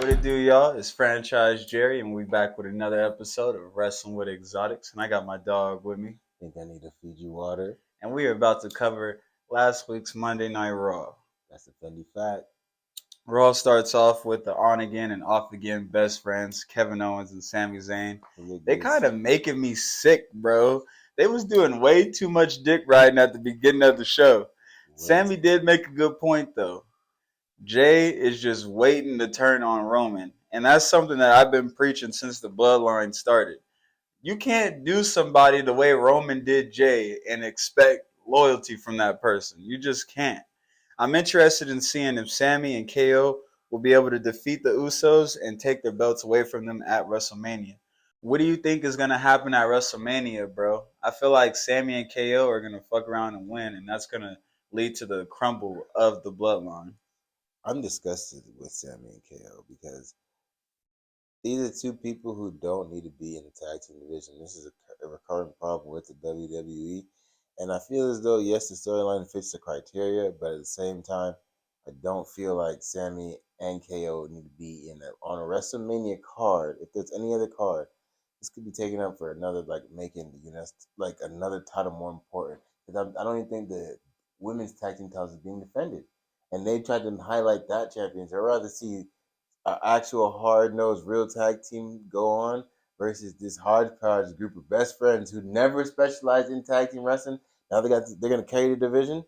What it do, y'all? It's Franchise Jerry, and we back with another episode of Wrestling with Xotics. And I got my dog with me, Think I need to feed you water. and we are about to cover last week's Monday Night Raw. That's a funny fact. Raw starts off with the on again and off again best friends, Kevin Owens and Sami Zayn. They kind of making me sick, bro. They was doing way too much dick riding at the beginning of the show. Sami did make a good point though. Jay is just waiting to turn on Roman. And that's something that I've been preaching since the Bloodline started. You can't do somebody the way Roman did Jay and expect loyalty from that person. You just can't. I'm interested in seeing if Sami and KO will be able to defeat the Usos and take their belts away from them at WrestleMania. What do you think is going to happen at WrestleMania, bro? I feel like Sami and KO are going to fuck around and win, and that's going to lead to the crumble of the Bloodline. I'm disgusted with Sami and KO because these are two people who don't need to be in the tag team division. This is a recurring problem with the WWE. And I feel as though, yes, the storyline fits the criteria, but at the same time, I don't feel like Sami and KO need to be on a WrestleMania card. If there's any other card, this could be taken up for another, making another title more important. Because I don't even think the women's tag team titles is being defended. And they tried to highlight that champions. I'd rather see an actual hard-nosed real tag team go on versus this hodgepodge group of best friends who never specialized in tag team wrestling. Now they're gonna carry the division.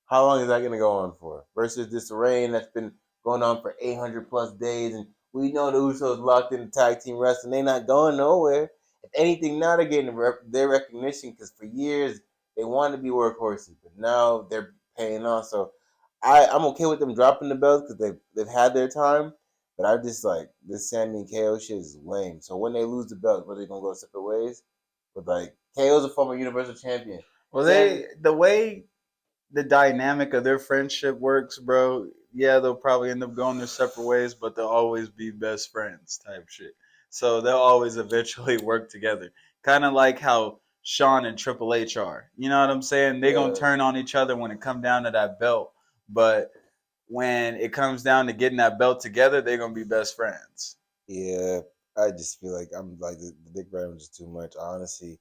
How long is that gonna go on for? Versus this reign that's been going on for 800 plus days, and we know the Usos locked in the tag team wrestling. They're not going nowhere. If anything, now they're getting their recognition because for years they wanted to be workhorses, but now they're paying off. So I'm okay with them dropping the belts because they've had their time. But I just like this Sami and KO shit is lame. So when they lose the belt, are they gonna go separate ways? But KO's a former Universal Champion. Well, the way the dynamic of their friendship works, bro. Yeah, they'll probably end up going their separate ways, but they'll always be best friends type shit. So they'll always eventually work together. Kind of like how Shawn and Triple H are. You know what I'm saying? They're gonna turn on each other when it comes down to that belt, but when it comes down to getting that belt together, they're gonna be best friends. Yeah, I just feel like I'm like the Dick Bryan was just too much. Honestly,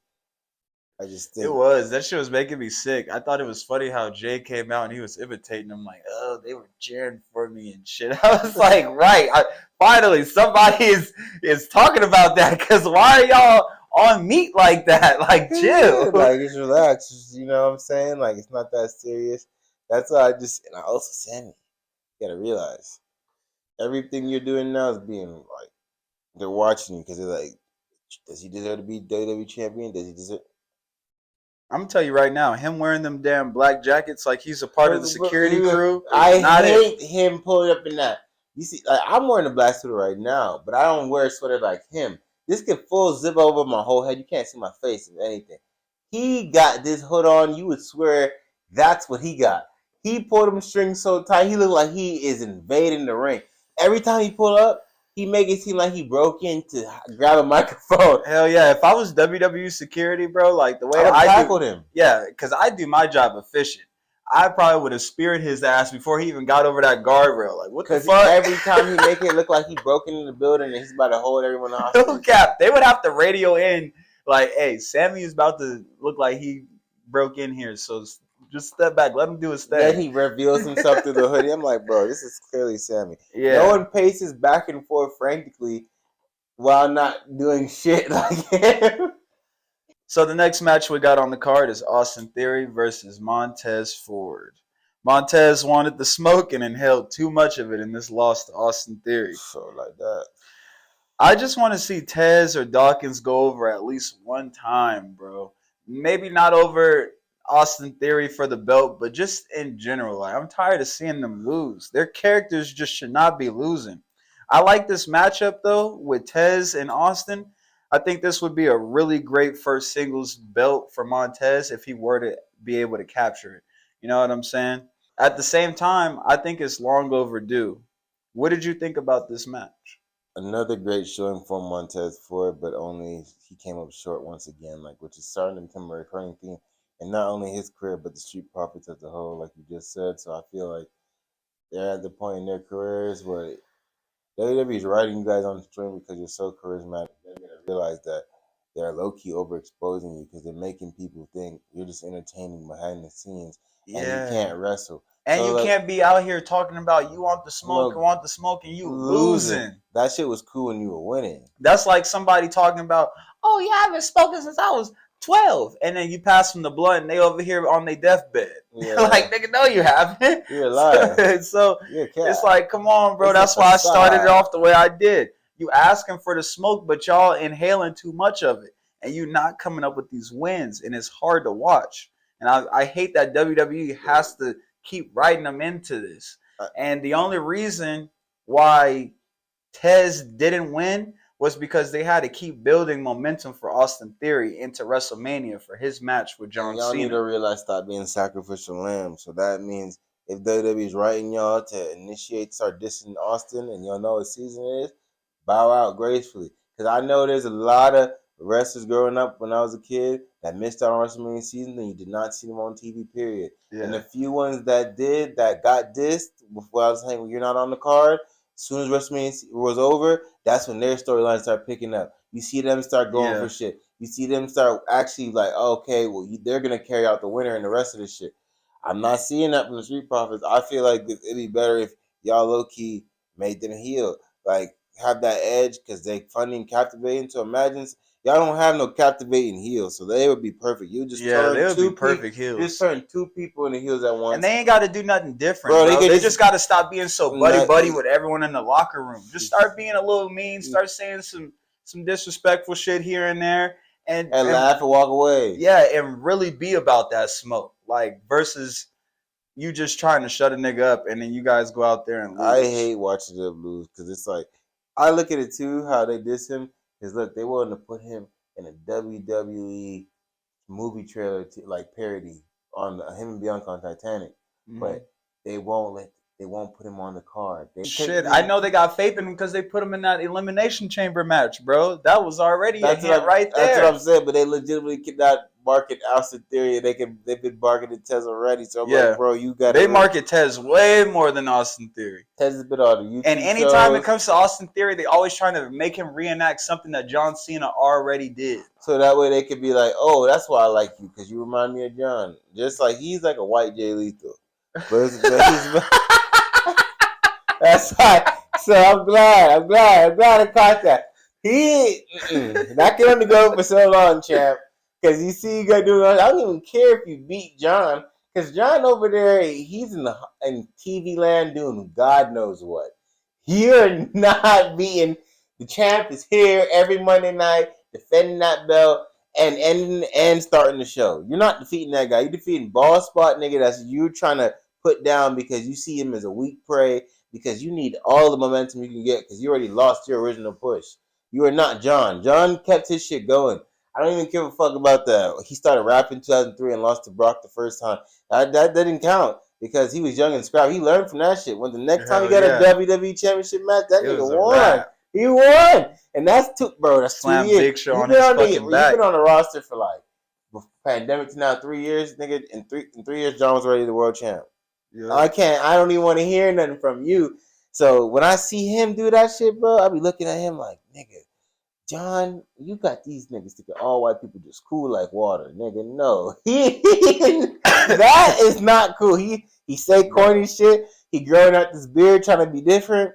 I just think That shit was making me sick. I thought it was funny how Jay came out and he was imitating them like, oh, they were cheering for me and shit. I was like, right, finally somebody is talking about that because why are y'all on meat like that? Like, chill. just relax. You know what I'm saying? Like it's not that serious. That's why and I also Sami. You gotta realize everything you're doing now is being like they're watching you because they're like, does he deserve to be WWE champion? Does he deserve? I'm gonna tell you right now, him wearing them damn black jackets like he's a part of the security crew. I hate him pulling up in that. You see, I'm wearing a black sweater right now, but I don't wear a sweater like him. This can full zip over my whole head. You can't see my face or anything. He got this hood on. You would swear that's what he got. He pulled them strings so tight. He looked like he is invading the ring. Every time he pull up, he make it seem like he broke in to grab a microphone. Hell yeah! If I was WWE security, bro, like the way I tackled him. Yeah, because I do my job efficient. I probably would have speared his ass before he even got over that guardrail. Like, what the fuck? Every time he make it look like he broke into the building and he's about to hold everyone hostage. No cap. They would have to radio in like, hey, Sami is about to look like he broke in here, so just step back. Let him do his thing. Then he reveals himself through the hoodie. I'm like, bro, this is clearly Sami. Yeah. No one paces back and forth frantically while not doing shit like him. So the next match we got on the card is Austin Theory versus Montez Ford. Montez wanted the smoke and inhaled too much of it in this loss to Austin Theory. So like that. I just want to see Tez or Dawkins go over at least one time, bro. Maybe not over Austin Theory for the belt, but just in general. Like, I'm tired of seeing them lose. Their characters just should not be losing. I like this matchup, though, with Tez and Austin. I think this would be a really great first singles belt for Montez if he were to be able to capture it. You know what I'm saying? At the same time, I think it's long overdue. What did you think about this match? Another great showing for Montez Ford, but only he came up short once again, which is starting to become a recurring theme. And not only his career, but the Street Profits as a whole, like you just said. So I feel like they're at the point in their careers where WWE is writing you guys on the string because you're so charismatic. They're gonna realize that they're low key overexposing you because they're making people think you're just entertaining behind the scenes and you can't wrestle. And so you can't be out here talking about you want the smoke, and you losing. That shit was cool when you were winning. That's like somebody talking about, oh yeah, I haven't spoken since I was 12, and then you pass them the blunt and they over here on their deathbed. Yeah. Like, nigga, no, you haven't. You're a liar. So it's like, come on, bro. That's why I started it off the way I did. You asking for the smoke, but y'all inhaling too much of it, and you not coming up with these wins, and it's hard to watch. And I hate that WWE has to keep writing them into this. And the only reason why Tez didn't win was because they had to keep building momentum for Austin Theory into WrestleMania for his match with John Cena. Y'all need to realize stop being sacrificial lamb. So that means if WWE is writing y'all to start dissing Austin, and y'all know what season it is, bow out gracefully. Because I know there's a lot of wrestlers growing up when I was a kid that missed out on WrestleMania season and you did not see them on TV, period. Yeah. And the few ones that got dissed before I was saying, well, you're not on the card. As soon as WrestleMania was over, that's when their storylines start picking up. You see them start going for shit. You see them start actually like, okay, well, they're going to carry out the winner and the rest of this shit. I'm not seeing that from the Street Profits. I feel like it'd be better if y'all low-key made them heel. Like, have that edge because they funny and captivating. So imagine y'all don't have no captivating heels, so they would be perfect. You just turn they would be perfect heels. Just turn two people into heels at once, and they ain't got to do nothing different, bro. They just got to stop being so buddy with everyone in the locker room. Just start being a little mean. Start saying some disrespectful shit here and there, and laugh and walk away. Yeah, and really be about that smoke, like versus you just trying to shut a nigga up, and then you guys go out there and lose. I hate watching them lose because it's like I look at it too how they diss him. Because look, they wanted to put him in a WWE movie trailer like parody on him and Bianca on Titanic, but they won't put him on the card. I know they got faith in him because they put him in that Elimination Chamber match, bro. That was already a hit right there. That's what I'm saying, but they legitimately cannot market Austin Theory. They've been marketing Tez already. So I'm like, bro, you got. They market Tez way more than Austin Theory. Tez has been on the YouTube and anytime it comes to Austin Theory, they always trying to make him reenact something that John Cena already did. So that way they could be like, oh, that's why I like you because you remind me of John. Just like he's like a white Jay Lethal. But he's that's why. So I'm glad I caught that. Not get on the go for so long, champ. Because you see, you gotta do it. I don't even care if you beat John, because John over there, he's in TV land doing God knows what. You're not beating the champ. Is here every Monday night defending that belt and starting the show. You're not defeating that guy. You're defeating ball spot nigga that's you trying to put down because you see him as a weak prey. Because you need all the momentum you can get because you already lost your original push. You are not John. John kept his shit going. I don't even give a fuck about that. He started rapping in 2003 and lost to Brock the first time. That didn't count because he was young and scrappy. He learned from that shit. When the next time he got a WWE Championship match, that nigga won. He won. And that's bro, that's Slam 2 years. Big Show on his fucking back. You've been on the roster for like pandemic to now 3 years, nigga. In three years, John was already the world champ. Yeah. I don't even want to hear nothing from you. So when I see him do that shit, bro, I be looking at him like, nigga, John, you got these niggas thinking all white people just cool like water. Nigga, no. That is not cool. He say corny shit. He growing out this beard trying to be different.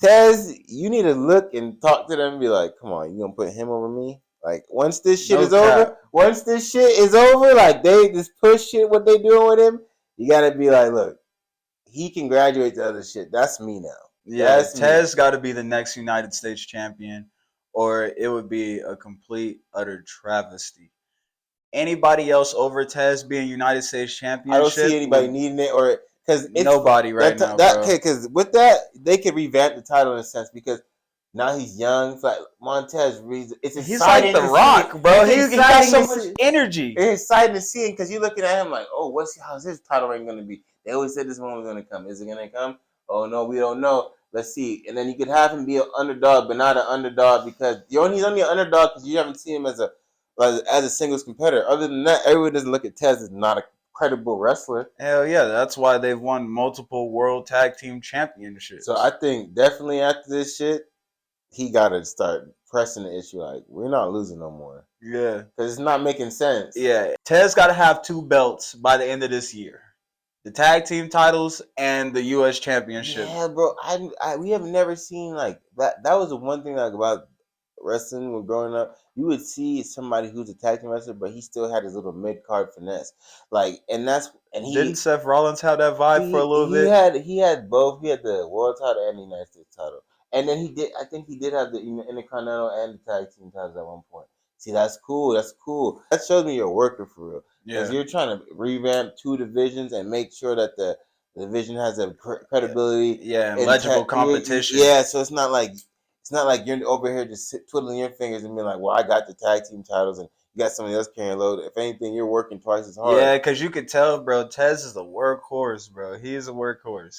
Tez, you need to look and talk to them and be like, come on, you gonna put him over me? Like, once this shit is over, like, they just push shit, what they doing with him, you gotta be like, look, he can graduate to other shit. That's me now. Yeah, Tez got to be the next United States champion, or it would be a complete, utter travesty. Anybody else over Tez being United States champion? I don't see anybody needing it, or because nobody right now. Because with that, they could revamp the title in a sense because now he's young. It's like Montez Reed. He's like The Rock, bro. He got so much energy. It's exciting to see him because you're looking at him like, oh, how's his title reign going to be? They always said this one was going to come. Is it going to come? Oh, no, we don't know. Let's see. And then you could have him be an underdog, but not an underdog because he's only an underdog because you haven't seen him as a singles competitor. Other than that, everyone doesn't look at Tez as not a credible wrestler. Hell yeah, that's why they've won multiple World Tag Team Championships. So I think definitely after this shit, he got to start pressing the issue. Like, we're not losing no more. Yeah. Because it's not making sense. Yeah. Tez got to have 2 belts by the end of this year. The tag team titles and the U.S. Championship. Yeah, bro. We have never seen like that. That was the one thing like about wrestling when growing up. You would see somebody who's a tag team wrestler, but he still had his little mid card finesse. Like, and didn't Seth Rollins have that vibe for a little bit? He had both. He had the world title and the United States title, and then he did. I think he did have the Intercontinental and the tag team titles at one point. See, that's cool. That's cool. That shows me you're working for real. Because you're trying to revamp 2 divisions and make sure that the division has a credibility. Yeah, and legible competition. Yeah, so it's not like you're over here just twiddling your fingers and being like, well, I got the tag team titles and you got somebody else carrying load. If anything, you're working twice as hard. Yeah, because you could tell, bro, Tez is a workhorse, bro. He is a workhorse.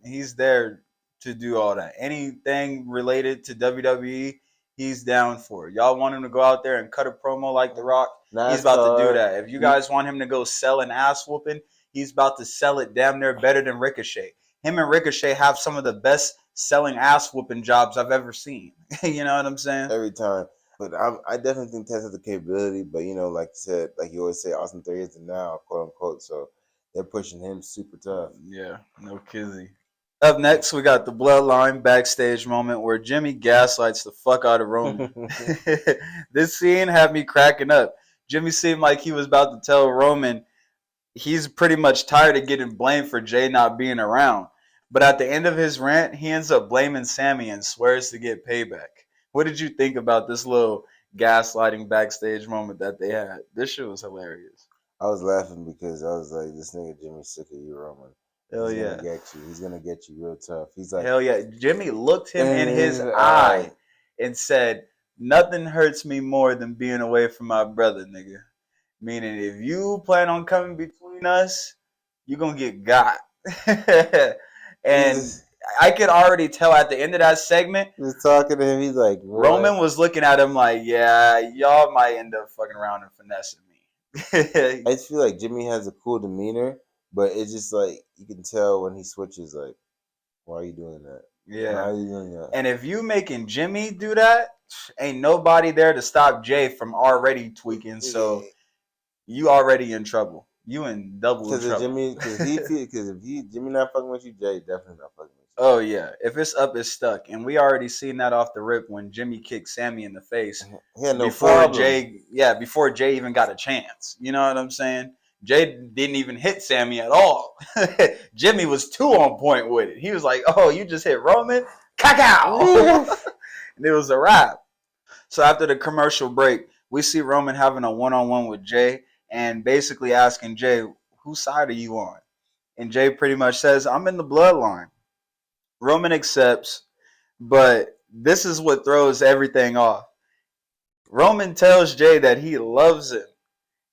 He's there to do all that. Anything related to WWE, he's down for it. Y'all want him to go out there and cut a promo like The Rock? He's about to do that. If you guys want him to go sell an ass whooping, he's about to sell it damn near better than Ricochet. Him and Ricochet have some of the best selling ass whooping jobs I've ever seen. You know what I'm saying? Every time. But I definitely think Tez has the capability. But, like you said, like you always say, Austin 3 is the now, quote unquote. So they're pushing him super tough. Yeah, no kizzy. Up next, we got the Bloodline backstage moment where Jimmy gaslights the fuck out of Roman. This scene had me cracking up. Jimmy seemed like he was about to tell Roman he's pretty much tired of getting blamed for Jay not being around. But at the end of his rant, he ends up blaming Sami and swears to get payback. What did you think about this little gaslighting backstage moment that they had? This shit was hilarious. I was laughing because I was like, this nigga Jimmy's sick of you, Roman. Hell He's yeah. Gonna get you. He's gonna get you real tough. He's like, hell yeah. Jimmy looked him in his eye and said, nothing hurts me more than being away from my brother, nigga. Meaning, if you plan on coming between us, you're gonna get got. And I could already tell at the end of that segment, he was talking to him. He's like, what? Roman was looking at him like, yeah, y'all might end up fucking around and finessing me. I just feel like Jimmy has a cool demeanor, but it's just like you can tell when he switches, like, why are you doing that? Yeah. Why are you doing that? And if you making Jimmy do that, ain't nobody there to stop Jay from already tweaking. So you already in trouble. You in double trouble. Jimmy, because if Jimmy not fucking with you, Jay definitely not fucking with you. Oh yeah, if it's up, it's stuck, and we already seen that off the rip when Jimmy kicked Sami in the face. Before Jay even got a chance. You know what I'm saying? Jay didn't even hit Sami at all. Jimmy was too on point with it. He was like, "Oh, you just hit Roman, cacao," and it was a wrap. So after the commercial break, we see Roman having a one-on-one with Jay and basically asking Jay, "Whose side are you on?" And Jay pretty much says, "I'm in the Bloodline." Roman accepts, but this is what throws everything off. Roman tells Jay that he loves him.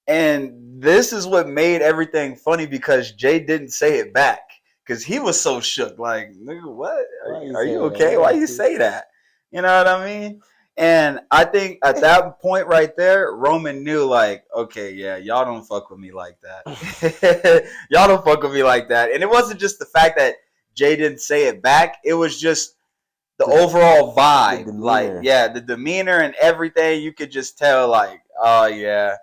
And this is what made everything funny because Jay didn't say it back. Because he was so shook. Like, nigga, what? Are you okay? Why you say that? You know what I mean? And I think at that point right there, Roman knew, like, okay, yeah, y'all don't fuck with me like that. Y'all don't fuck with me like that. And it wasn't just the fact that Jay didn't say it back. It was just the overall vibe. The demeanor and everything. You could just tell, like, oh, yeah,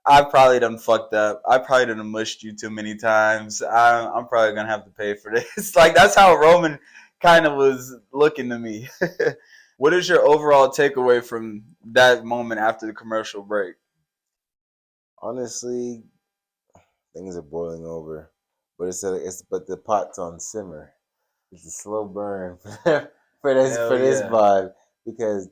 I probably done fucked up. I probably done mushed you too many times. I'm probably going to have to pay for this. Like, that's how Roman kind of was looking to me. What is your overall takeaway from that moment after the commercial break? Honestly, things are boiling over. But but the pot's on simmer. It's a slow burn for this vibe because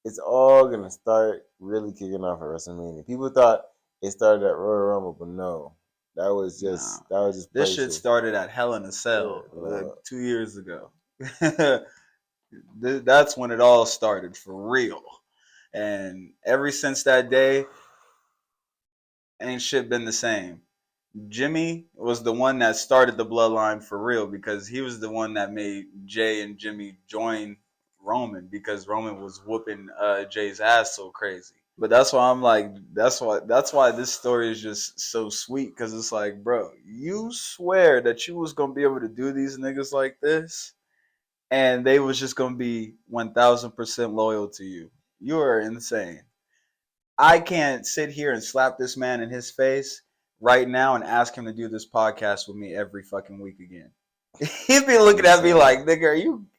it's all gonna start really kicking off at WrestleMania. People thought it started at Royal Rumble, but no, that was just this shit started at Hell in a Cell 2 years ago. That's when it all started for real, and ever since that day, ain't shit been the same. Jimmy was the one that started the Bloodline for real because he was the one that made Jay and Jimmy join Roman because Roman was whooping Jay's ass so crazy. But that's why I'm like, that's why this story is just so sweet, because it's like, bro, you swear that you was gonna be able to do these niggas like this, and they was just gonna be 1,000% loyal to you. You are insane. I can't sit here and slap this man in his face right now and ask him to do this podcast with me every fucking week again. He'd be looking at me like, nigga,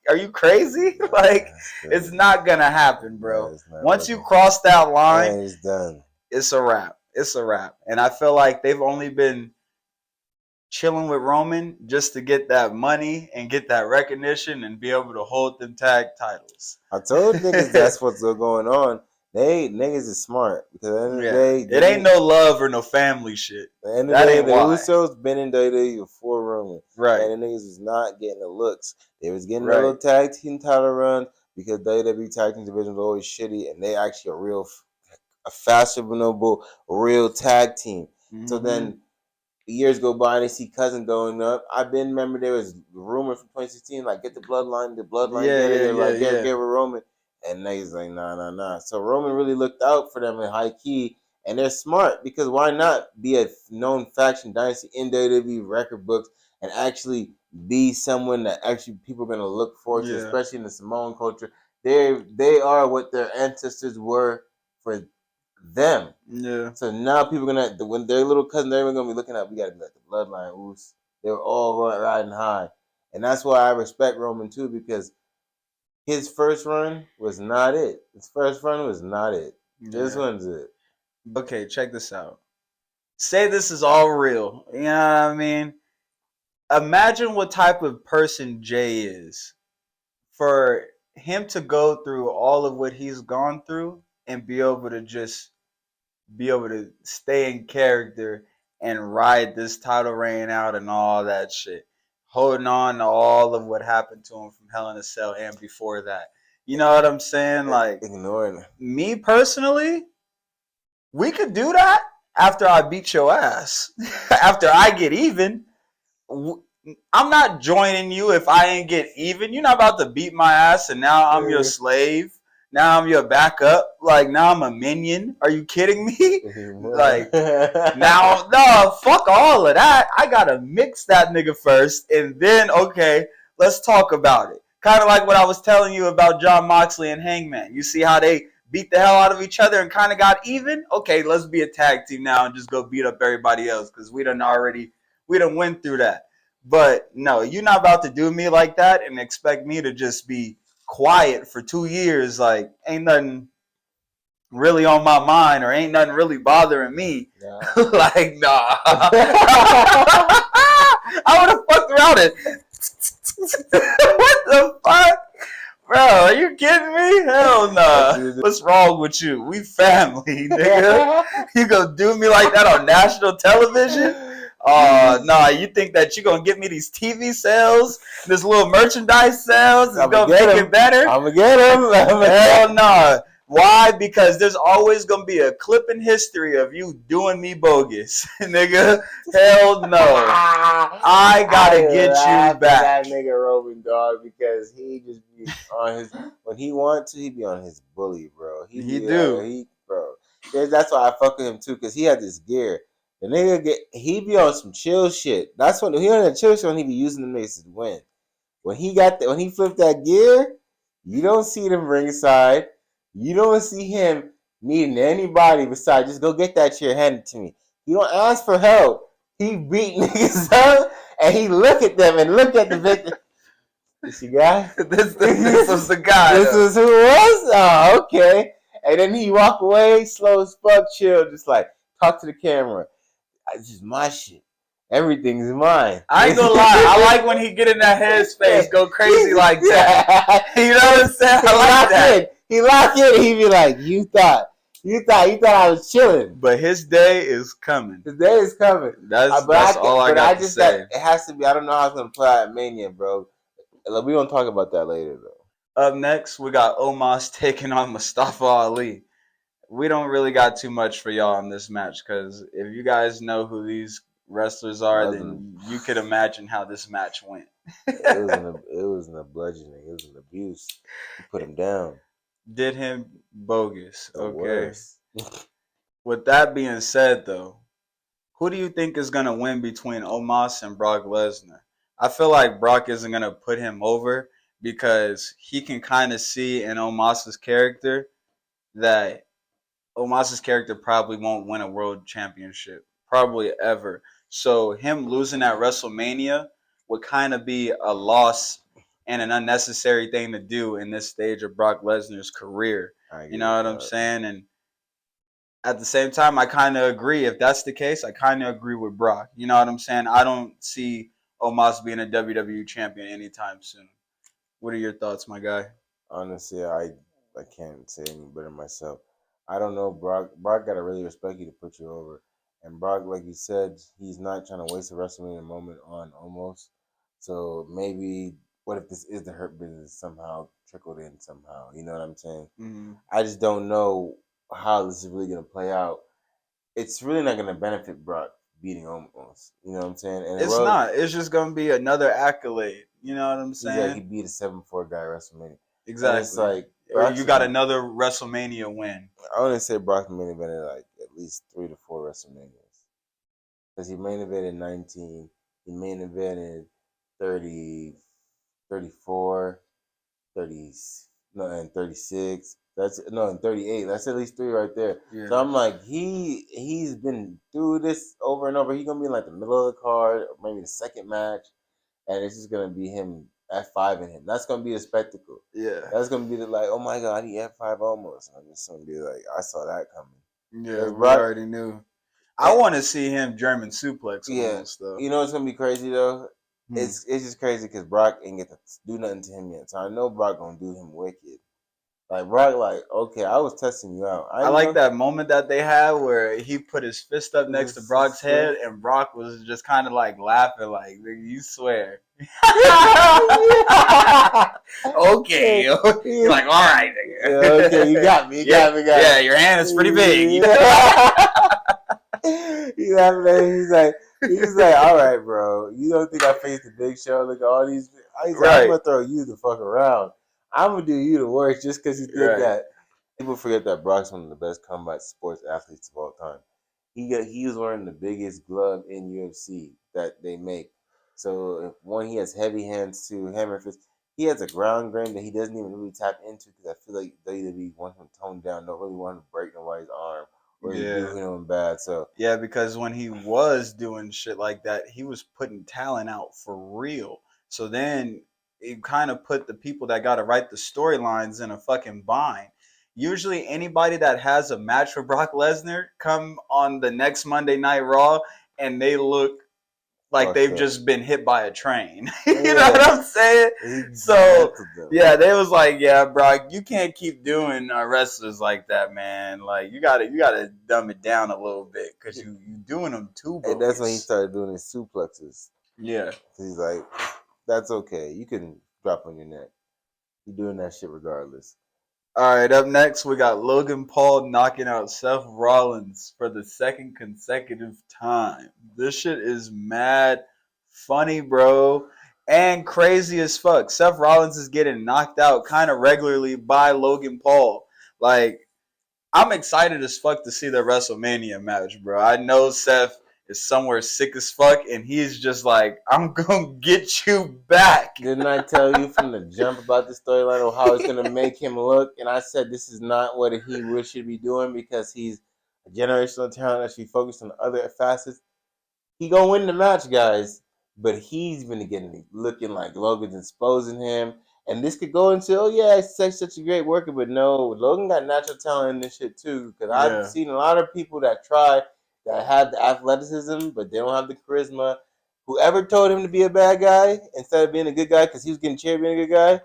are you crazy? Nah, Like, it's not gonna happen, bro. Once you working. cross that line, And it's done. it's a wrap. It's a wrap. And I feel like they've only been chilling with Roman just to get that money and get that recognition and be able to hold them tag titles. I told niggas that's what's going on. Niggas is smart, because at the end of the day, it ain't no love or no family shit. At the end of the day, the Usos been in WWE before Roman. Right. And the niggas was not getting the looks. They was getting the little tag team title runs because WWE tag team division was always shitty, and they actually a fashionable, real tag team. Mm-hmm. So then years go by and they see Cousin going up. Remember there was rumor from 2016, like, get the bloodline, get with Roman. And niggas like, nah. So Roman really looked out for them in high key, and they're smart, because why not be a known faction dynasty in WWE record books and actually be someone that actually people are gonna look forward to, especially in the Samoan culture. They are what their ancestors were for them. Yeah. So now people are gonna, when their little cousin, they're gonna be looking at, we gotta be like the bloodline. Oos. They were all riding high, and that's why I respect Roman too, because his first run was not it. This one's it. Okay, check this out. Say this is all real. You know what I mean? Imagine what type of person Jay is, for him to go through all of what he's gone through and be able to stay in character and ride this title reign out and all that shit, holding on to all of what happened to him from Hell in a Cell and before that. You know what I'm saying? Like, ignoring me personally, we could do that after I beat your ass. After I get even. I'm not joining you if I ain't get even. You're not about to beat my ass and now I'm your slave. Now I'm your backup. Like, now I'm a minion. Are you kidding me? Like, now, no, fuck all of that. I gotta mix that nigga first, and then, okay, let's talk about it. Kind of like what I was telling you about Jon Moxley and Hangman. You see how they beat the hell out of each other and kind of got even? Okay, let's be a tag team now and just go beat up everybody else, because we done went through that. But no, you're not about to do me like that and expect me to just be quiet for 2 years. Like, ain't nothing really on my mind, or ain't nothing really bothering me. Nah. Like, nah. I would have fucked around it. What the fuck? Bro, are you kidding me? Hell nah. What's wrong with you? We family, nigga. You gonna do me like that on national television? Nah, you think that you're going to get me these TV sales, this little merchandise sales, is going to make it better? I'm going to get them. Hell nah. Why? Because there's always going to be a clip in history of you doing me bogus, nigga. Hell no. I got to get you back. That nigga Roman, dog, because he just be on his, when he wants to, he be on his bully, bro. He do. Bro. That's why I fuck with him, too, because he had this gear. The nigga he be on some chill shit. That's when he on that chill shit when he be using the niggas to win. When he flipped that gear, you don't see them ringside. You don't see him needing anybody besides just go get that chair handed to me. He don't ask for help. He beat niggas up and he look at them and look at the victim. This your guy? This was the guy. This is who it was? Oh, okay. And then he walk away, slow as fuck, chill, just like talk to the camera. It's just my shit. Everything's mine. I ain't gonna lie. I like when he get in that headspace, go crazy like that. You know what I'm saying? I like that. He lock in. He be like, you thought I was chilling. But his day is coming. His day is coming. That's all I got to say. It has to be. I don't know how it's gonna play out at Mania, bro. We gonna talk about that later, though. Up next, we got Omos taking on Mustafa Ali. We don't really got too much for y'all in this match, because if you guys know who these wrestlers are, then you could imagine how this match went. It wasn't a bludgeoning. It was an abuse. He put him down. Did him bogus. Okay. With that being said, though, who do you think is going to win between Omos and Brock Lesnar? I feel like Brock isn't going to put him over because he can kind of see in Omos's character that Omos's character probably won't win a world championship, probably ever. So him losing at WrestleMania would kind of be a loss and an unnecessary thing to do in this stage of Brock Lesnar's career. You know what I'm saying? And at the same time, I kind of agree. If that's the case, I kind of agree with Brock. You know what I'm saying? I don't see Omos being a WWE champion anytime soon. What are your thoughts, my guy? Honestly, I can't say any better myself. I don't know, Brock. Brock gotta really respect you to put you over. And Brock, like you said, he's not trying to waste a WrestleMania moment on almost. So maybe what if this is the Hurt Business somehow trickled in somehow? You know what I'm saying? Mm-hmm. I just don't know how this is really gonna play out. It's really not gonna benefit Brock beating Omos. You know what I'm saying? And It's not. It's just gonna be another accolade. You know what I'm he's like he saying? beat a 7-4 guy at WrestleMania. And it's Exactly. like Or you got another WrestleMania win. I want to say Brock main evented like at least 3 to 4 WrestleManias because he main evented 19, he main evented 30, 34, 30, no, and 36. That's no, and 38. That's at least 3 right there. Yeah. So I'm like, he's been through this over and over. He's gonna be in like the middle of the card, or maybe the second match, and it's just gonna be him F5 in him. That's gonna be a spectacle. Yeah. That's gonna be like, oh my god, he F5 almost. I'm just gonna be like, I saw that coming. Yeah, we Brock, already knew. I want to see him German suplex almost though. You know what's gonna be crazy though? Hmm. It's just crazy because Brock ain't get to do nothing to him yet. So I know Brock gonna do him wicked. Like Brock, like okay, I was testing you out. I like that moment that they had where he put his fist up next to Brock's head, and Brock was just kind of like laughing, like you swear. Okay, you're like all right, nigga. Yeah, okay, you got me. Yeah, your hand is pretty big. You know? He's laughing. He's like, all right, bro. You don't think I faced the Big Show? Look at all these. He's like, I'm gonna throw you the fuck around. I'm gonna do you the worst just because you did that. People forget that Brock's one of the best combat sports athletes of all time. He was wearing the biggest glove in UFC that they make. So if he has heavy hands too, hammer fist. He has a ground game that he doesn't even really tap into because I feel like WWE wants him toned down. Don't really want him to break nobody's arm or do him bad. So yeah, because when he was doing shit like that, he was putting talent out for real. So then it kind of put the people that got to write the storylines in a fucking bind. Usually, anybody that has a match for Brock Lesnar come on the next Monday Night Raw and they look like they've just been hit by a train. You know what I'm saying? So, yeah, they was like, yeah, Brock, you can't keep doing wrestlers like that, man. Like, you gotta dumb it down a little bit because you doing them too bogus. And that's when he started doing his suplexes. Yeah. He's like, that's okay. You can drop on your neck. You're doing that shit regardless. All right, up next, we got Logan Paul knocking out Seth Rollins for the second consecutive time. This shit is mad funny, bro, and crazy as fuck. Seth Rollins is getting knocked out kind of regularly by Logan Paul. Like, I'm excited as fuck to see the WrestleMania match, bro. I know Seth is somewhere sick as fuck, and he's just like, I'm gonna get you back. Didn't I tell you from the jump about the storyline of how it's gonna make him look? And I said this is not what he should be doing because he's a generational talent that should be focused on other facets. He gonna win the match, guys, but he's been getting looking like Logan's exposing him. And this could go into, oh yeah, it's such a great worker, but no, Logan got natural talent in this shit too. Because I've seen a lot of people that try that have the athleticism, but they don't have the charisma. Whoever told him to be a bad guy instead of being a good guy, because he was getting cheered being a good guy,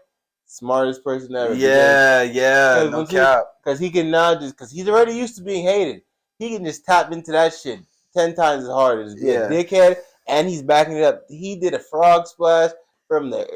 smartest person ever. Yeah, no cap. Because he can now because he's already used to being hated. He can just tap into that shit 10 times as hard as be a dickhead, and he's backing it up. He did a frog splash from the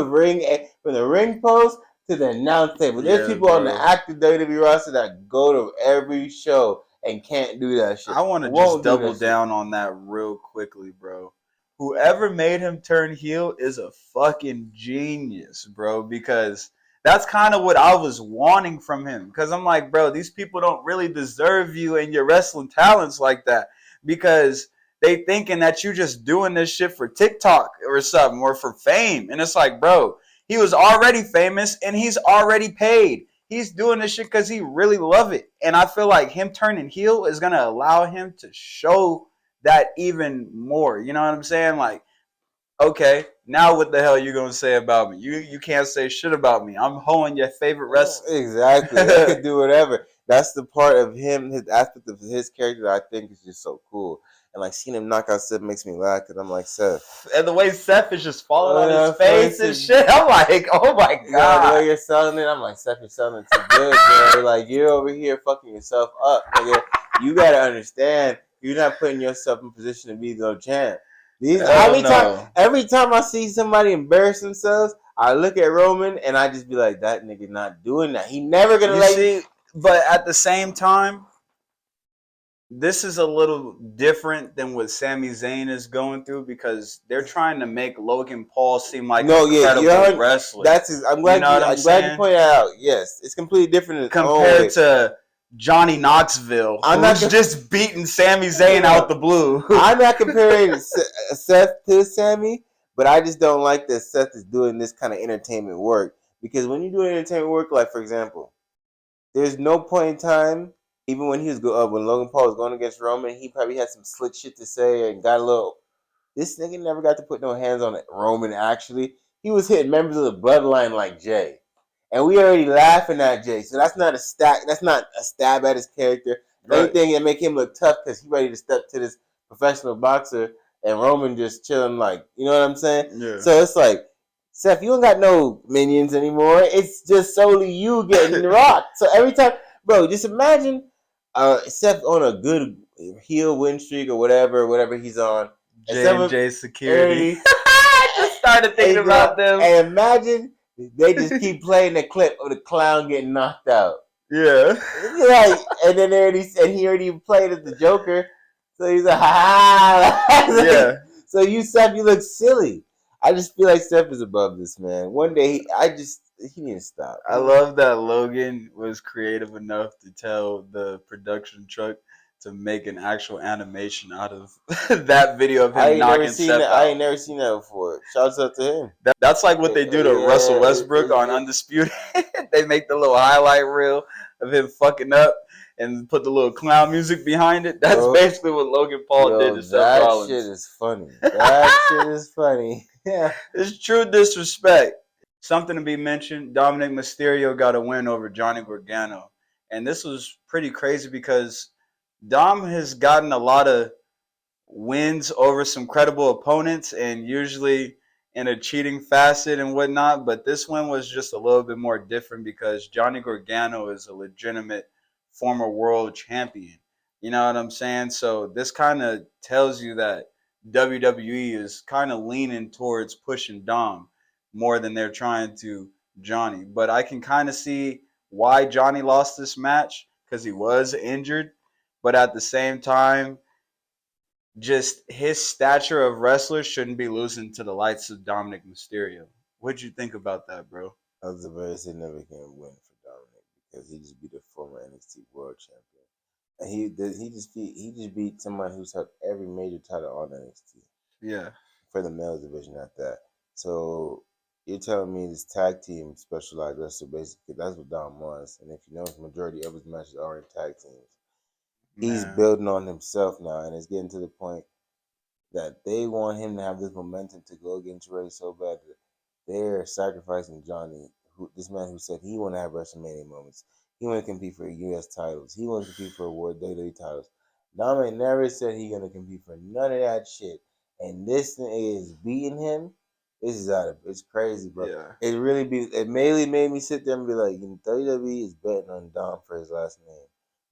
ring post to the announce table. There's people on the active WWE roster that go to every show and can't do that shit. I want to just double down on that real quickly, bro. Whoever made him turn heel is a fucking genius, bro, because That's kind of what I was wanting from him. Because I'm like, bro, these people don't really deserve you and your wrestling talents like that. Because they thinking that you just doing this shit for TikTok or something or for fame. And it's like, bro, he was already famous and he's already paid. He's doing this shit because he really love it. And I feel like him turning heel is going to allow him to show that even more. You know what I'm saying? Like, okay, now what the hell are you gonna say about me? You can't say shit about me. I'm hoeing your favorite wrestler. Exactly. They could do whatever. That's the part of him, his aspect of his character that I think is just so cool. And like seeing him knock out Seth makes me laugh because I'm like, Seth. And the way Seth is just falling on his face and shit, I'm like, oh my god. The way you're selling it, I'm like, Seth, you're selling it too good, bro. Like you're over here fucking yourself up, nigga. You gotta understand, you're not putting yourself in position to be the champ. Every time I see somebody embarrass themselves, I look at Roman and I just be like, that nigga not doing that. He never gonna see. But at the same time, this is a little different than what Sami Zayn is going through because they're trying to make Logan Paul seem like an incredible wrestler. I'm glad you pointed that out. Yes, it's completely different compared to Johnny Knoxville, who's just beating Sami Zayn out the blue. I'm not comparing Seth to Sami, but I just don't like that Seth is doing this kind of entertainment work. Because when you do entertainment work, like for example, there's no point in time, even when when Logan Paul was going against Roman, he probably had some slick shit to say and got a little. This nigga never got to put no hands on Roman. Actually, he was hitting members of the Bloodline like Jay. And we already laughing at Jay, so that's not a stab at his character. Right. Anything that make him look tough because he ready to step to this professional boxer, and Roman just chilling, like, you know what I'm saying? Yeah. So it's like, Seth, you don't got no minions anymore. It's just solely you getting rocked. So every time, bro, just imagine Seth on a good heel win streak or whatever he's on. J&J Security. I just started thinking about them. And imagine they just keep playing the clip of the clown getting knocked out. Yeah. Like, and then he already played as the Joker. So he's like, ha ha. Yeah. So Seth, you look silly. I just feel like Seth is above this, man. One day, he need to stop. I love that Logan was creative enough to tell the production truck to make an actual animation out of that video of him knocking Seth out. I ain't never seen that before. Shouts out to him. That's like what they do to Russell Westbrook on Undisputed. They make the little highlight reel of him fucking up and put the little clown music behind it. That's basically what Logan Paul did to Seth Rollins. That shit is funny. That shit is funny. Yeah. It's true disrespect. Something to be mentioned, Dominic Mysterio got a win over Johnny Gargano. And this was pretty crazy because Dom has gotten a lot of wins over some credible opponents and usually in a cheating facet and whatnot. But this one was just a little bit more different because Johnny Gargano is a legitimate former world champion. You know what I'm saying? So this kind of tells you that WWE is kind of leaning towards pushing Dom more than they're trying to Johnny. But I can kind of see why Johnny lost this match because he was injured. But at the same time, just his stature of wrestler shouldn't be losing to the likes of Dominic Mysterio. What'd you think about that, bro? I was about to say never can win for Dominic because he just beat a former NXT World Champion, and he just beat somebody who's held every major title on NXT. Yeah, for the male division at that. So you're telling me this tag team specialized wrestler, basically that's what Dom was, and if you know, the majority of his matches are in tag teams. He's building on himself now, and it's getting to the point that they want him to have this momentum to go against Ray so bad that they're sacrificing Johnny, this man who said he want to have WrestleMania moments. He want to compete for U.S. titles. He want to compete for World WWE titles. Dominic never said he gonna compete for none of that shit, and this thing is beating him. This is it's crazy, bro. Yeah. It mainly made me sit there and be like, WWE is betting on Dom for his last name.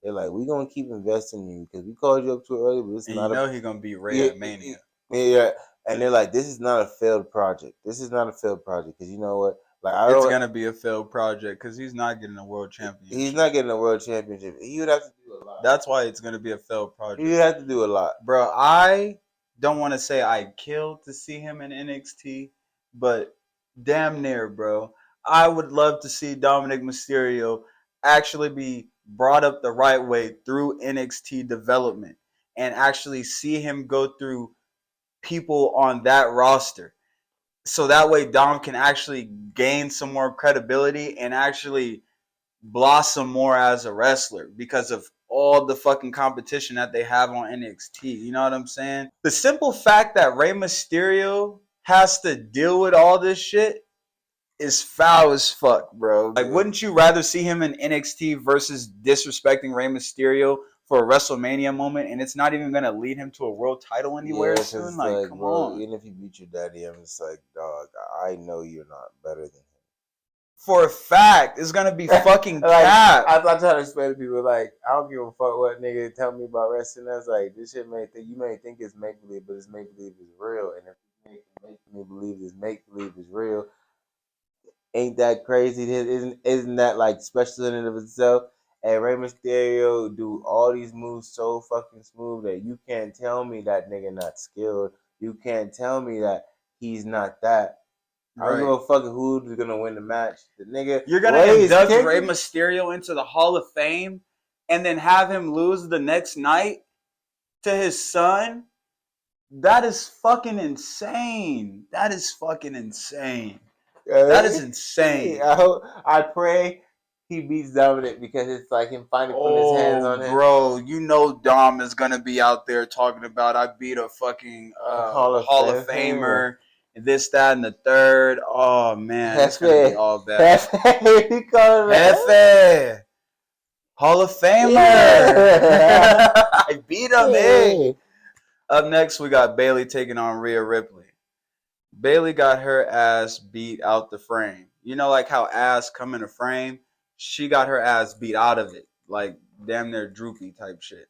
They're like, we're going to keep investing in you because we called you up too early, but it's and not he's going to be Ray at Mania. Yeah. And they're like, this is not a failed project. This is not a failed project because you know what? It's going to be a failed project because he's not getting a world championship. He's not getting a world championship. He would have to do a lot. That's why it's going to be a failed project. He would have to do a lot. Bro, I don't want to say I killed to see him in NXT, but damn near, bro. I would love to see Dominic Mysterio actually be brought up the right way through NXT development and actually see him go through people on that roster. So that way Dom can actually gain some more credibility and actually blossom more as a wrestler because of all the fucking competition that they have on NXT. You know what I'm saying? The simple fact that Rey Mysterio has to deal with all this shit is foul as fuck, bro. Like, wouldn't you rather see him in NXT versus disrespecting Rey Mysterio for a WrestleMania moment, and it's not even gonna lead him to a world title anywhere soon? Like, come bro, on. even if you beat your daddy, I'm just like, dog, I know you're not better than him. For a fact, it's gonna be fucking cap. I try to explain to people, like, I don't give a fuck what nigga tell me about wrestling. That's like, this shit you may think it's make believe, but it's make believe is real. And if you make me believe this make believe is real, ain't that crazy? Isn't that like special in and of itself? And Rey Mysterio do all these moves so fucking smooth that you can't tell me that nigga not skilled. You can't tell me that he's not that. I don't give a fuck who's gonna win the match. The nigga, you're gonna induct Rey Mysterio into the Hall of Fame and then have him lose the next night to his son. That is fucking insane. That is fucking insane. That is insane. I pray he beats Dominic because it's like him finally putting his hands on him. Bro, you know Dom is gonna be out there talking about I beat a fucking Hall of Famer. This, that, and the third. Oh man, it's gonna be all bad. Hefe. Hall of Famer. I beat him, eh? Up next, we got Bayley taking on Rhea Ripley. Bayley got her ass beat out the frame. You know, like how ass come in a frame? She got her ass beat out of it. Like, damn near droopy type shit.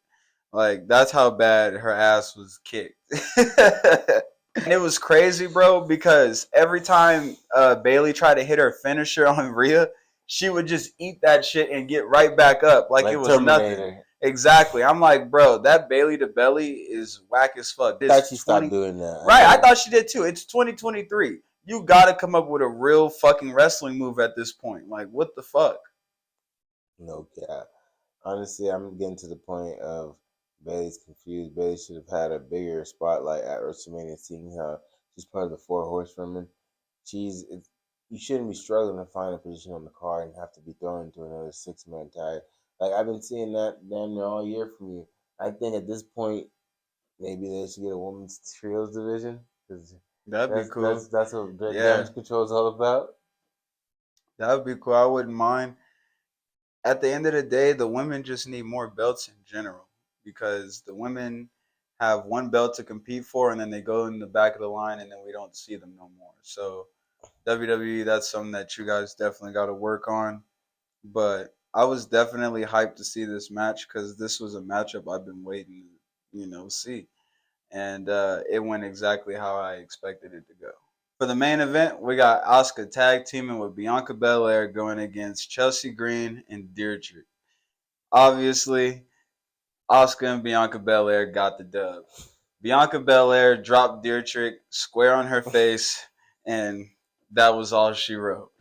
Like, that's how bad her ass was kicked. And it was crazy, bro, because every time Bayley tried to hit her finisher on Rhea, she would just eat that shit and get right back up like it was Terminator. Nothing. Exactly. I'm like, bro, that Bayley to belly is whack as fuck. I thought she stopped doing that. Right, I thought she did too. It's 2023. You gotta come up with a real fucking wrestling move at this point. Like, what the fuck? No cap. Honestly, I'm getting to the point of Bayley's confused. Bayley should have had a bigger spotlight at WrestleMania, seeing how she's part of the 4 Horsewomen. You shouldn't be struggling to find a position on the card and have to be thrown into another 6-man tag. Like, I've been seeing that damn near all year from you. I think at this point, maybe they should get a women's trios division. That'd be cool. That's what damage control is all about. That would be cool. I wouldn't mind. At the end of the day, the women just need more belts in general because the women have one belt to compete for and then they go in the back of the line and then we don't see them no more. So WWE, that's something that you guys definitely got to work on. But I was definitely hyped to see this match because this was a matchup I've been waiting to, see. And it went exactly how I expected it to go. For the main event, we got Asuka tag teaming with Bianca Belair going against Chelsea Green and Deirdre. Obviously, Asuka and Bianca Belair got the dub. Bianca Belair dropped Deirdre square on her face, and that was all she wrote.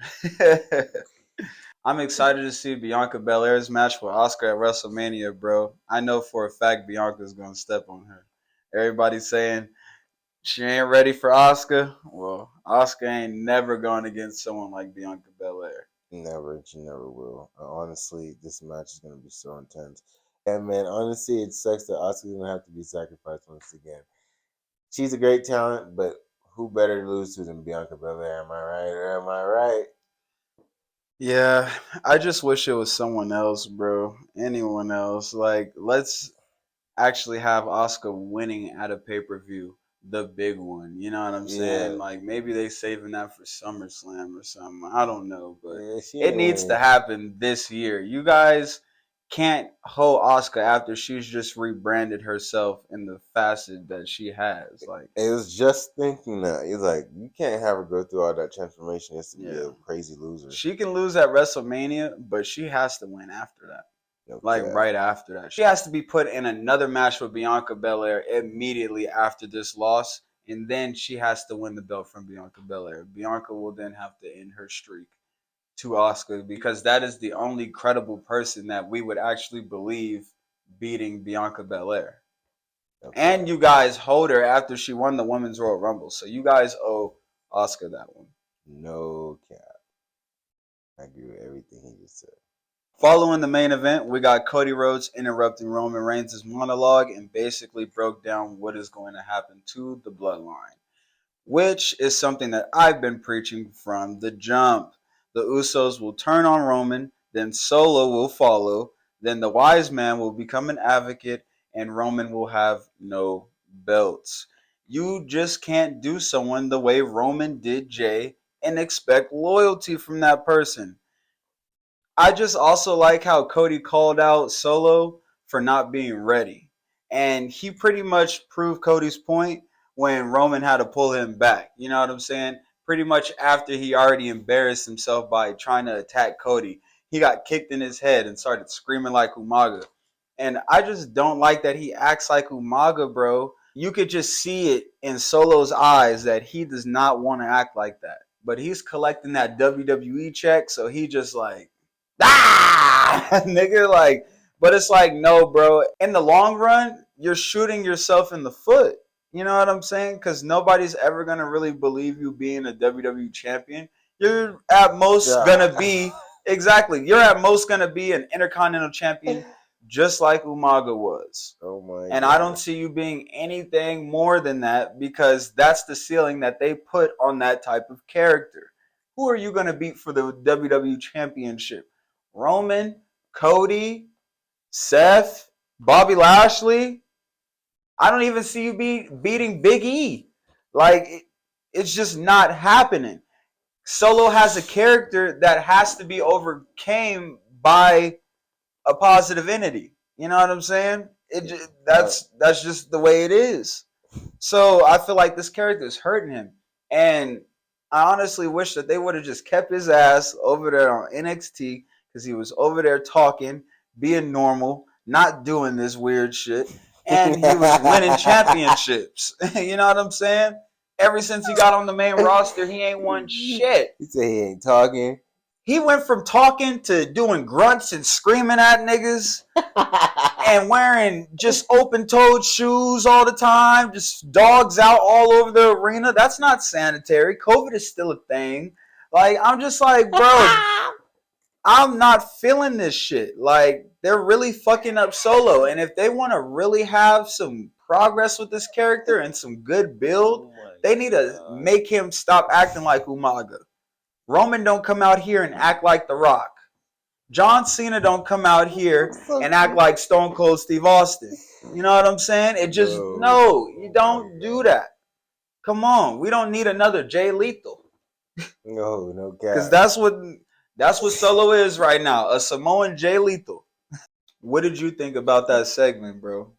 I'm excited to see Bianca Belair's match with Asuka at WrestleMania, bro. I know for a fact Bianca's going to step on her. Everybody's saying she ain't ready for Asuka. Well, Asuka ain't never going against someone like Bianca Belair. Never, she never will. Honestly, this match is going to be so intense. And man, honestly, it sucks that Asuka's going to have to be sacrificed once again. She's a great talent, but who better to lose to than Bianca Belair? Am I right or am I right? Yeah, I just wish it was someone else, bro. Anyone else. Like, let's actually have Asuka winning at a pay-per-view, the big one. You know what I'm saying? Like, maybe they saving that for SummerSlam or something. I don't know, but it needs to happen this year. You guys can't hold Asuka after she's just rebranded herself in the facet that she has. Like, it was just thinking that it's like you can't have her go through all that transformation just to be a crazy loser. She can lose at WrestleMania, but she has to win after that. Right after that. She has to be put in another match with Bianca Belair immediately after this loss, and then she has to win the belt from Bianca Belair. Bianca will then have to end her streak to Asuka because that is the only credible person that we would actually believe beating Bianca Belair. Okay. And you guys hold her after she won the Women's Royal Rumble. So you guys owe Asuka that one. No cap. I agree with everything he just said. Following the main event, we got Cody Rhodes interrupting Roman Reigns' monologue and basically broke down what is going to happen to the Bloodline, which is something that I've been preaching from the jump. The Usos will turn on Roman, then Solo will follow, then the wise man will become an advocate, and Roman will have no belts. You just can't do someone the way Roman did Jay and expect loyalty from that person. I just also like how Cody called out Solo for not being ready. And he pretty much proved Cody's point when Roman had to pull him back. You know what I'm saying? Pretty much after he already embarrassed himself by trying to attack Cody, he got kicked in his head and started screaming like Umaga. And I just don't like that he acts like Umaga, bro. You could just see it in Solo's eyes that he does not want to act like that. But he's collecting that WWE check, so he just like, nigga, like, but it's like, no, bro. In the long run, you're shooting yourself in the foot. You know what I'm saying? Because nobody's ever gonna really believe you being a WWE champion. You're at most gonna be exactly. You're at most gonna be an Intercontinental champion, just like Umaga was. Oh my and God. I don't see you being anything more than that because that's the ceiling that they put on that type of character. Who are you gonna beat for the WWE Championship? Roman, Cody, Seth, Bobby Lashley. I don't even see you beating Big E. Like, it's just not happening. Solo has a character that has to be overcame by a positive entity. You know what I'm saying? That's just the way it is. So I feel like this character is hurting him, and I honestly wish that they would have just kept his ass over there on NXT because he was over there talking, being normal, not doing this weird shit, and he was winning championships. You know what I'm saying? Ever since he got on the main roster, he ain't won shit. He said he ain't talking. He went from talking to doing grunts and screaming at niggas and wearing just open-toed shoes all the time, just dogs out all over the arena. That's not sanitary. COVID is still a thing. Like, I'm just like, bro, I'm not feeling this shit. Like, they're really fucking up Solo. And if they want to really have some progress with this character and some good build, they need to make him stop acting like Umaga. Roman don't come out here and act like The Rock. John Cena don't come out here and act like Stone Cold Steve Austin. You know what I'm saying? It just, no, you don't do that. Come on. We don't need another Jay Lethal. No cap. Because that's what Solo is right now. A Samoan Jay Lethal. What did you think about that segment, bro?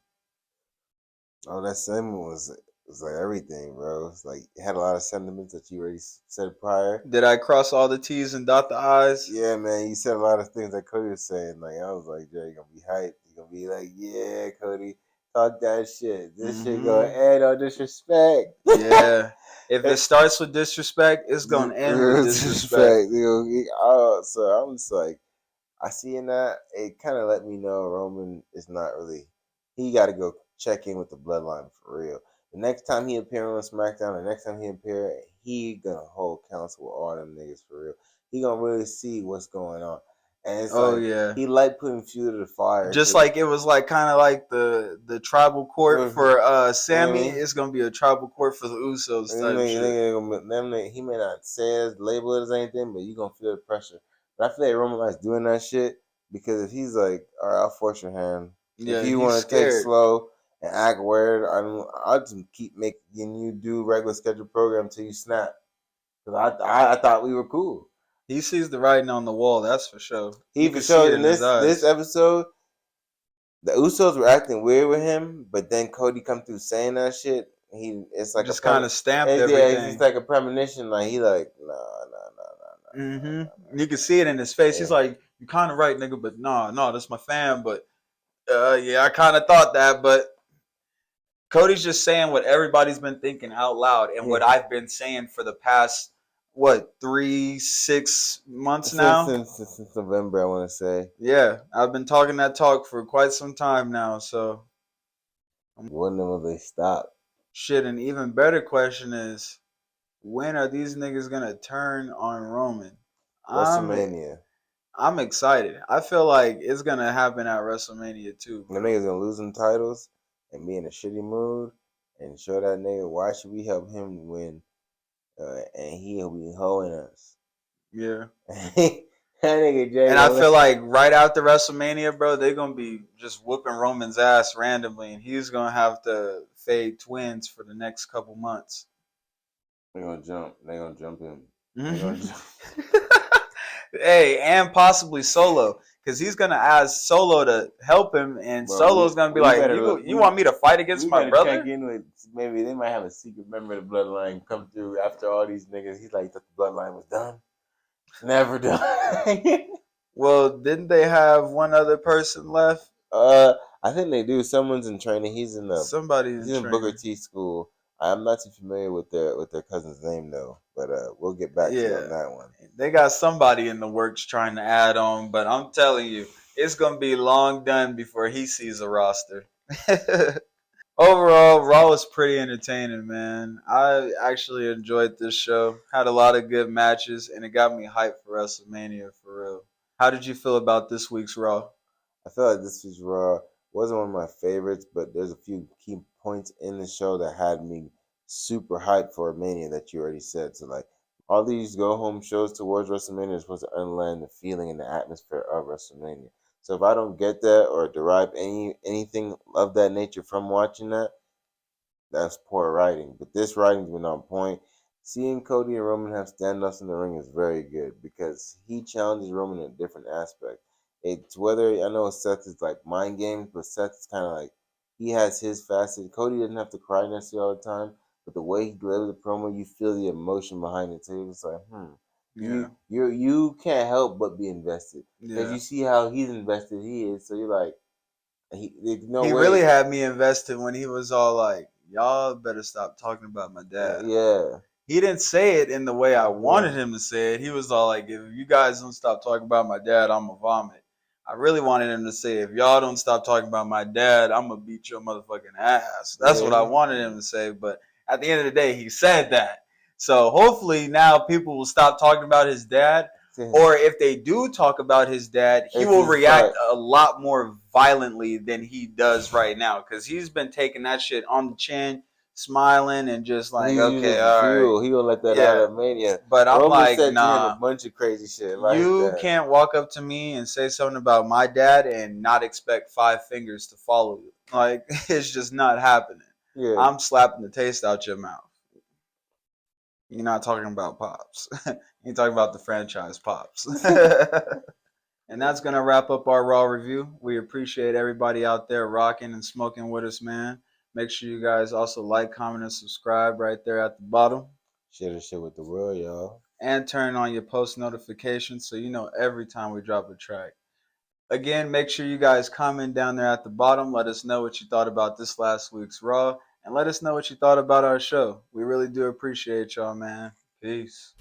Oh, that segment was like everything, bro. It's like it had a lot of sentiments that you already said prior. Did I cross all the T's and dot the I's? Yeah, man. You said a lot of things that Cody was saying. Like I was like, Jay, you gonna be hyped. You gonna be like, yeah, Cody, talk that shit. This shit gonna end on disrespect. Yeah. If it starts with disrespect, it's gonna end with disrespect. So I'm just like, I see in that it kind of let me know Roman is not really. He got to go check in with the Bloodline for real. The next time he appear on SmackDown, the next time he appear, he gonna hold counsel with all them niggas for real. He gonna really see what's going on. And it's he like putting fuel to the fire. Just like it was like kind of like the tribal court for Sami, it's gonna be a tribal court for the Usos type shit. He may not say it, label it as anything, but you gonna feel the pressure. But I feel like Roman Reigns doing that shit because if he's like, all right, I'll force your hand. Yeah, if you want to take slow and act weird, I'll just keep making you do regular scheduled program until you snap. Because I thought we were cool. He sees the writing on the wall, that's for sure. He for sure in this episode, the Usos were acting weird with him, but then Cody come through saying that shit. It's like just kind of stamped everything. Yeah, it's like a premonition. Like he like nah. You can see it in his face. Yeah. He's like, "You kind of right, nigga, but no, that's my fam." But yeah, I kind of thought that, but Cody's just saying what everybody's been thinking out loud and what I've been saying for the past what, 3-6 months Since, now? since since November, I want to say. Yeah, I've been talking that talk for quite some time now. So When will they stop? shit. An even better question is, when are these niggas gonna turn on Roman? I'm WrestleMania. I'm excited. I feel like it's gonna happen at WrestleMania too, The bro. niggas gonna lose them titles and be in a shitty mood and show that nigga why should we help him win, and he'll be hoeing us. Yeah. That nigga Jay And I gonna feel like right after WrestleMania, bro, they're gonna be just whooping Roman's ass randomly, and he's gonna have to fade twins for the next couple months. they gonna jump. They gonna jump him. They gonna Mhm. jump. Hey, and possibly Solo, because he's gonna ask Solo to help him, and Bro, Solo's gonna be we like, better "You want me to fight against we my better check brother?" in with, maybe they might have a secret member of the bloodline come through after all these niggas. He's like, thought the bloodline was done. Never done. Well, didn't they have one other person left? I think they do. Someone's in training. Somebody He's in in Booker training. T school. I'm not too familiar with their cousin's name though, but we'll get back to you on Yeah, that one. they got somebody in the works trying to add on, but I'm telling you, it's gonna be long done before he sees a roster. Overall, Raw was pretty entertaining, man. I actually enjoyed this show. Had a lot of good matches, and it got me hyped for WrestleMania for real. How did you feel about this week's Raw? I feel like this was Raw. Wasn't one of my favorites, but there's a few key points in the show that had me super hyped for Mania that you already said. So like all these go home shows towards WrestleMania are supposed to unland the feeling and the atmosphere of WrestleMania. So if I don't get that or derive anything of that nature from watching that, that's poor writing. But this writing's been on point. Seeing Cody and Roman have standoffs in the ring is very good because he challenges Roman in a different aspect. It's whether I know Seth is like mind games, but Seth is kind of like he has his facet. Cody doesn't have to cry necessarily all the time, but the way he delivers the promo, you feel the emotion behind it too. It's like, Yeah, you can't help but be invested because yeah. you see how he's invested he is. So you're like, there's no He really way, had me invested when he was all like, "Y'all better stop talking about my dad." yeah, He didn't say it in the way I wanted yeah. him to say it. He was all like, "If you guys don't stop talking about my dad, I'm gonna vomit." I really wanted him to say, "If y'all don't stop talking about my dad, I'm gonna beat your motherfucking ass." That's what I Yeah, wanted him to say. But at the end of the day, he said that. So hopefully now people will stop talking about his dad. Or if they do talk about his dad, he it's will just react like a lot more violently than he does right now. Because he's been taking that shit on the chin, smiling, and just like, he used okay, it for all right. fuel. He gonna let that out Yeah, at Mania. but I'm Roman like, said to him a nah, bunch of crazy shit like you that. can't walk up to me and say something about my dad and not expect 5 fingers to follow you. Like, it's just not happening. Yeah, I'm slapping the taste out your mouth. You're not talking about Pops. You're talking about the franchise Pops. And that's going to wrap up our Raw review. We appreciate everybody out there rocking and smoking with us, man. Make sure you guys also like, comment, and subscribe right there at the bottom. share the shit with the world, y'all. And turn on your post notifications so you know every time we drop a track. Again, make sure you guys comment down there at the bottom. Let us know what you thought about this last week's Raw. And let us know what you thought about our show. We really do appreciate y'all, man. Peace.